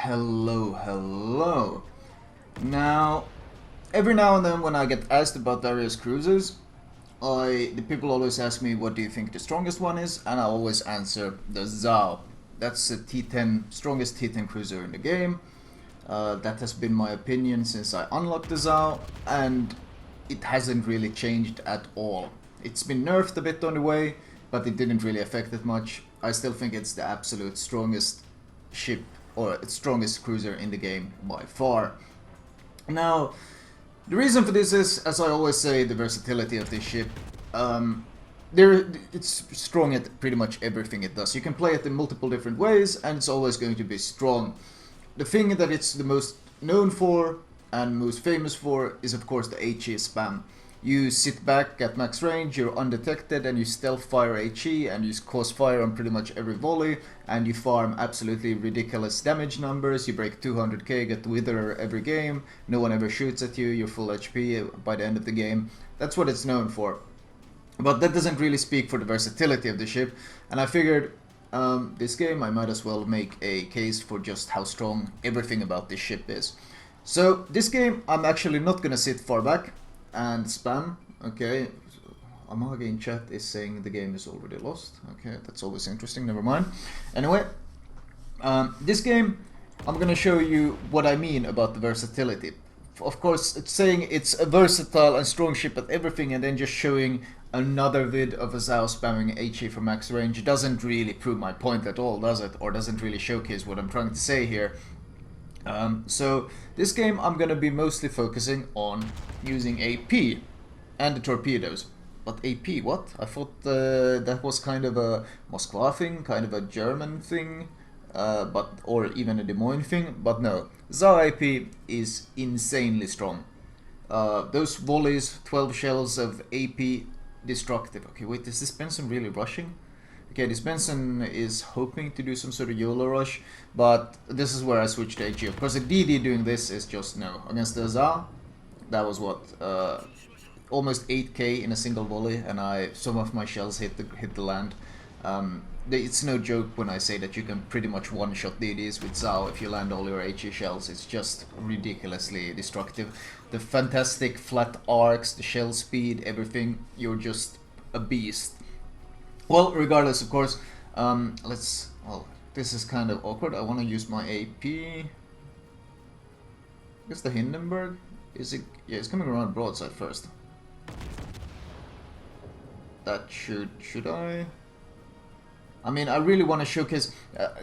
Hello. Now, every now and then when I get asked about various cruisers, the people always ask me what do you think the strongest one is, and I always answer the Zao. That's the T10 strongest T10 cruiser in the game. That has been my opinion since I unlocked the Zao, and it hasn't really changed at all. It's been nerfed a bit on the way, but it didn't really affect it much. I still think it's the absolute strongest ship or its strongest cruiser in the game by far. Now, the reason for this is, as I always say, the versatility of this ship. It's strong at pretty much everything it does. You can play it in multiple different ways, and it's always going to be strong. The thing that it's the most known for and most famous for is, of course, the HE spam. You sit back at max range, you're undetected, and you stealth fire HE, and you cause fire on pretty much every volley, and you farm absolutely ridiculous damage numbers. You break 200k, get Witherer every game, no one ever shoots at you, you're full HP by the end of the game. That's what it's known for. But that doesn't really speak for the versatility of the ship, and I figured this game I might as well make a case for just how strong everything about this ship is. So this game I'm actually not gonna sit far back and spam. Okay, Amage in chat is saying the game is already lost. Okay, that's always interesting, never mind. Anyway, this game I'm gonna show you what I mean about the versatility. Of course, it's saying it's a versatile and strong ship at everything, and then just showing another vid of a Zao spamming HE for max range doesn't really prove my point at all, does it? Or doesn't really showcase what I'm trying to say here. So this game I'm gonna be mostly focusing on using AP and the torpedoes. But AP, what? I thought that was kind of a Moskva thing, kind of a German thing, or even a Des Moines thing, but no. Zao AP is insanely strong. Those volleys, 12 shells of AP destructive. Okay, wait, is this Benson really rushing? Okay, this Benson is hoping to do some sort of YOLO rush, but this is where I switch to HE. Of course, the DD doing this is just no. Against the Zao, that was what? Almost 8k in a single volley, and some of my shells hit the land. It's no joke when I say that you can pretty much one-shot DDs with Zao if you land all your HE shells. It's just ridiculously destructive. The fantastic flat arcs, the shell speed, everything, you're just a beast. Well, regardless, of course, well, this is kind of awkward. I want to use my AP. I guess the Hindenburg? Is it? Yeah, it's coming around broadside first. That should I? I mean, I really want to showcase,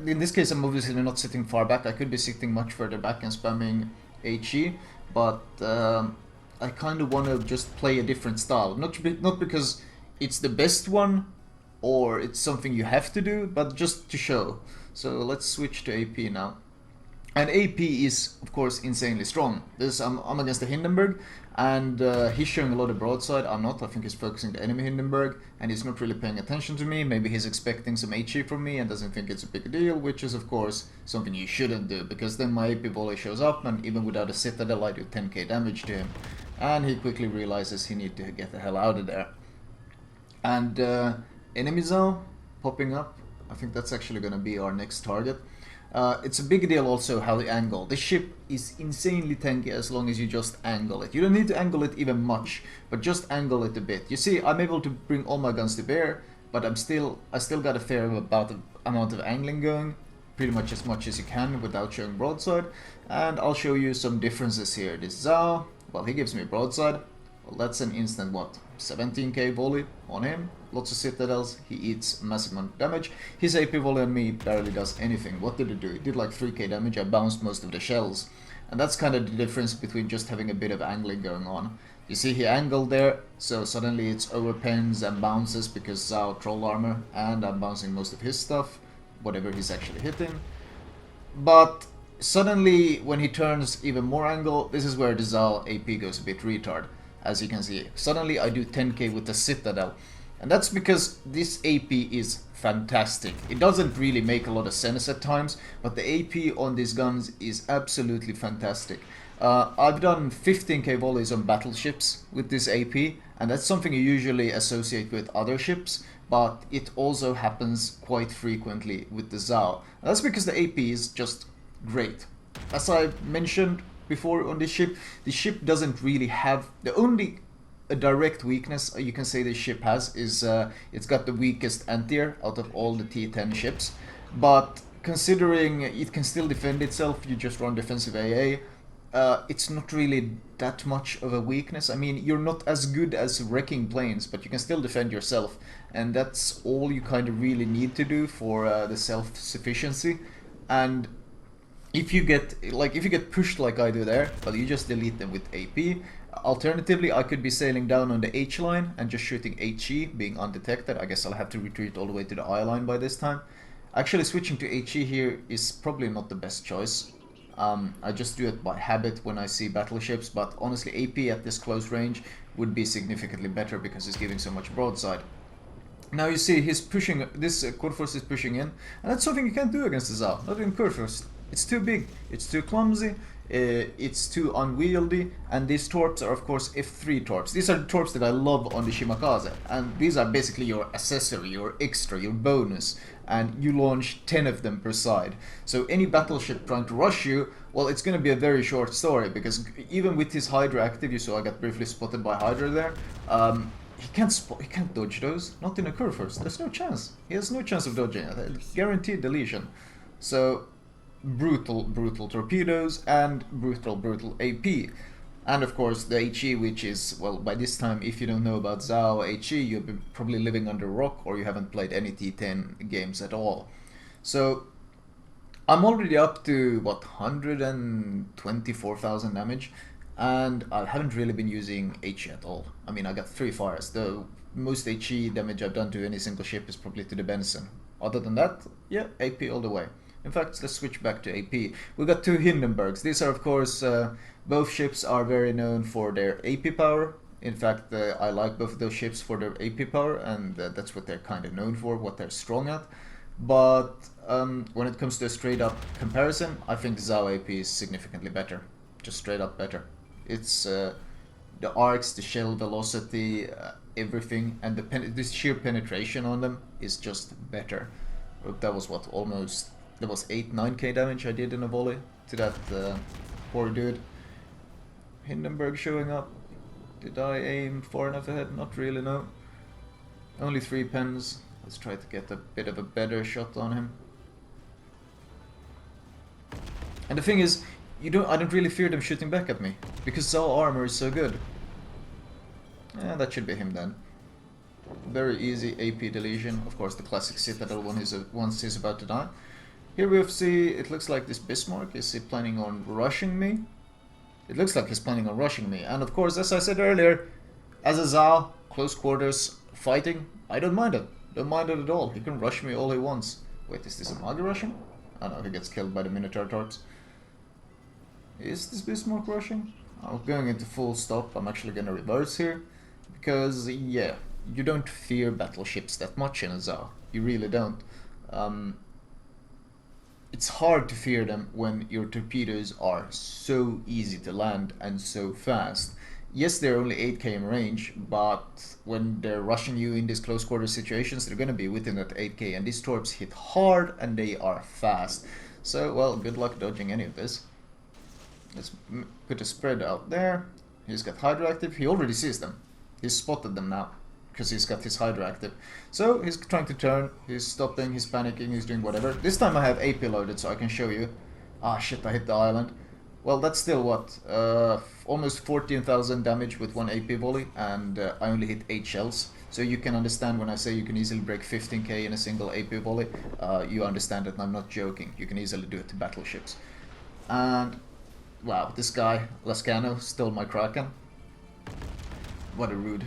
in this case I'm obviously not sitting far back, I could be sitting much further back and spamming HE, but I kind of want to just play a different style, not because it's the best one, or it's something you have to do, but just to show. So let's switch to AP now. And AP is, of course, insanely strong. I'm against the Hindenburg, and he's showing a lot of broadside. I'm not. I think he's focusing the enemy Hindenburg, and he's not really paying attention to me. Maybe he's expecting some HE from me and doesn't think it's a big deal, which is, of course, something you shouldn't do, because then my AP volley shows up, and even without a Citadel, I do 10k damage to him. And he quickly realizes he needs to get the hell out of there. And enemy Zao popping up. I think that's actually going to be our next target. It's a big deal also how the angle. This ship is insanely tanky as long as you just angle it. You don't need to angle it even much, but just angle it a bit. You see, I'm able to bring all my guns to bear, but I still got a fair amount of angling going, pretty much as you can without showing broadside. And I'll show you some differences here. This Zao, well, he gives me broadside. Well, that's an instant, what, 17k volley on him. Lots of Citadels, he eats massive amount of damage. His AP volley on me barely does anything. What did it do? It did like 3k damage, I bounced most of the shells. And that's kind of the difference between just having a bit of angling going on. You see he angled there, so suddenly it's overpens and bounces because Zao troll armor, and I'm bouncing most of his stuff, whatever he's actually hitting. But suddenly, when he turns even more angle, this is where the Zao AP goes a bit retard. As you can see, suddenly I do 10k with the Citadel. And that's because this AP is fantastic. It doesn't really make a lot of sense at times, but the AP on these guns is absolutely fantastic. I've done 15k volleys on battleships with this AP, and that's something you usually associate with other ships, but it also happens quite frequently with the Zao. And that's because the AP is just great. As I mentioned before on this ship, the ship doesn't really have the only a direct weakness you can say this ship has is it's got the weakest anti-air out of all the T10 ships, but considering it can still defend itself, you just run defensive AA. It's not really that much of a weakness. I mean, you're not as good as wrecking planes, but you can still defend yourself, and that's all you kind of really need to do for the self-sufficiency. And if you get pushed like I do there, well, you just delete them with AP. Alternatively, I could be sailing down on the H line and just shooting HE, being undetected. I guess I'll have to retreat all the way to the I line by this time. Actually, switching to HE here is probably not the best choice. I just do it by habit when I see battleships, but honestly, AP at this close range would be significantly better because he's giving so much broadside. Now you see he's pushing, this Quad Force is pushing in, and that's something you can't do against the Zao, not in Quad Force. It's too big, it's too clumsy, it's too unwieldy, and these Torps are of course F3 Torps. These are the Torps that I love on the Shimakaze, and these are basically your accessory, your extra, your bonus, and you launch 10 of them per side. So any battleship trying to rush you, well, it's going to be a very short story, because even with his Hydra active, you saw I got briefly spotted by Hydra there, he can't dodge those, not in a curve first. There's no chance. He has no chance of dodging it. Guaranteed deletion. So brutal torpedoes and brutal AP. And of course the HE, which is, well, by this time, if you don't know about Zao HE, you've been probably living under a rock, or you haven't played any T10 games at all. So I'm already up to, what, 124,000 damage, and I haven't really been using HE at all. I mean, I got 3 fires. The most HE damage I've done to any single ship is probably to the Benson. Other than that, yeah, AP all the way. In fact, let's switch back to AP. We got 2 Hindenburgs. These are, of course, both ships are very known for their AP power. In fact, I like both of those ships for their AP power, and that's what they're kind of known for, what they're strong at. But when it comes to a straight up comparison, I think the Zao AP is significantly better. Just straight up better. It's the arcs, the shell velocity, everything, and this sheer penetration on them is just better. That was what, almost... There was 8-9k damage I did in a volley to that poor dude. Hindenburg showing up. Did I aim far enough ahead? Not really, no. Only 3 pens. Let's try to get a bit of a better shot on him. And the thing is, I don't really fear them shooting back at me, because Zao armor is so good. Yeah, that should be him then. Very easy AP deletion. Of course, the classic Citadel one is once he's about to die. Here we see, it looks like this Bismarck, is he planning on rushing me? It looks like he's planning on rushing me, and of course, as I said earlier, as a Zao, close quarters fighting, I don't mind it. Don't mind it at all. He can rush me all he wants. Wait, is this a Magi rushing? Oh no, he gets killed by the Minotaur Torps. Is this Bismarck rushing? I'm going into full stop. I'm actually gonna reverse here, because yeah, you don't fear battleships that much in a Zao. You really don't. It's hard to fear them when your torpedoes are so easy to land and so fast. Yes, they're only 8k in range, but when they're rushing you in these close quarter situations, they're gonna be within that 8k, and these Torps hit hard and they are fast. So, well, good luck dodging any of this. Let's put a spread out there. He's got Hydra active. He already sees them. He's spotted them now, because he's got his Hydra active. So he's trying to turn, he's stopping, he's panicking, he's doing whatever. This time I have AP loaded, so I can show you. Ah shit, I hit the island. Well, that's still what? Almost 14,000 damage with 1 AP volley, and I only hit 8 shells. So you can understand when I say you can easily break 15k in a single AP volley, you understand that I'm not joking. You can easily do it to battleships. And wow, this guy, Lascano, stole my Kraken. What a rude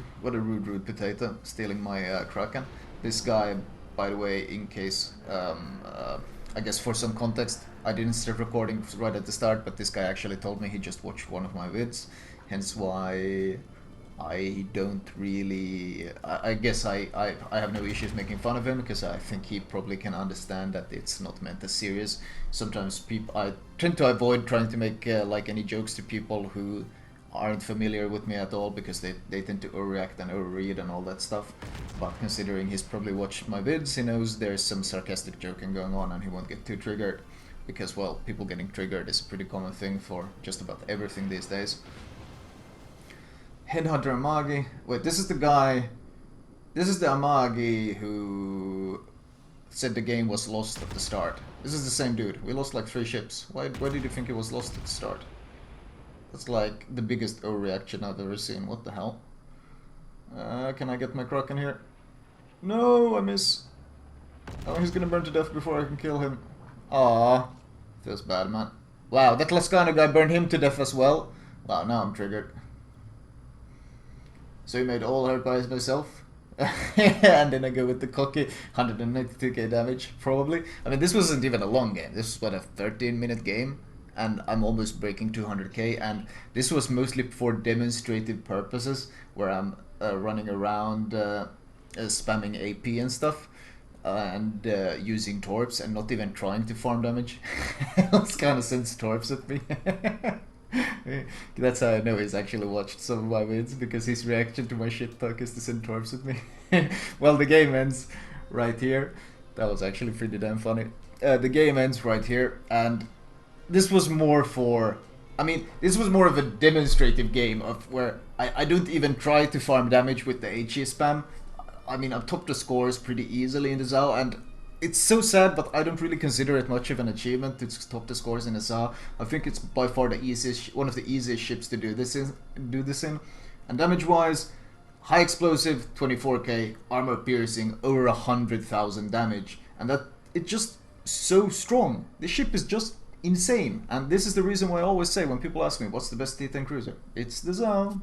potato, stealing my Kraken. This guy, by the way, in case, I guess for some context, I didn't start recording right at the start, but this guy actually told me he just watched one of my vids, hence why I don't really... I guess I have no issues making fun of him, because I think he probably can understand that it's not meant as serious. Sometimes I tend to avoid trying to make like any jokes to people who aren't familiar with me at all, because they tend to overreact and overread and all that stuff. But considering he's probably watched my vids, he knows there's some sarcastic joking going on and he won't get too triggered. because, well, people getting triggered is a pretty common thing for just about everything these days. Headhunter Amagi. Wait, this is the guy... This is the Amagi who said the game was lost at the start. This is the same dude. We lost like 3 ships. Why did you think it was lost at the start? That's like the biggest overreaction I've ever seen. What the hell? Can I get my Kraken here? No, I miss. Oh, he's gonna burn to death before I can kill him. Aww. Feels bad, man. Wow, that Lascano guy burned him to death as well. Wow, now I'm triggered. So he made all hurt by myself. And then I go with the cocky 192k damage, probably. I mean, this wasn't even a long game. This was, what, a 13-minute game? And I'm almost breaking 200k. And this was mostly for demonstrative purposes, where I'm running around spamming AP and stuff. And using Torps and not even trying to farm damage. It's kind of sends Torps at me. That's how I know he's actually watched some of my wins, because his reaction to my shit talk is to send Torps at me. Well, the game ends right here. That was actually pretty damn funny. The game ends right here, and this was more for... I mean, this was more of a demonstrative game of where I don't even try to farm damage with the HE spam. I mean, I've topped the scores pretty easily in the ZAO, and it's so sad, but I don't really consider it much of an achievement to top the scores in a ZAO. I think it's by far the easiest, one of the easiest ships to do this in. And damage-wise, high explosive, 24k, armor piercing, over 100,000 damage, and that it's just so strong. The ship is just insane, and this is the reason why I always say when people ask me what's the best T10 cruiser, it's the ZAO.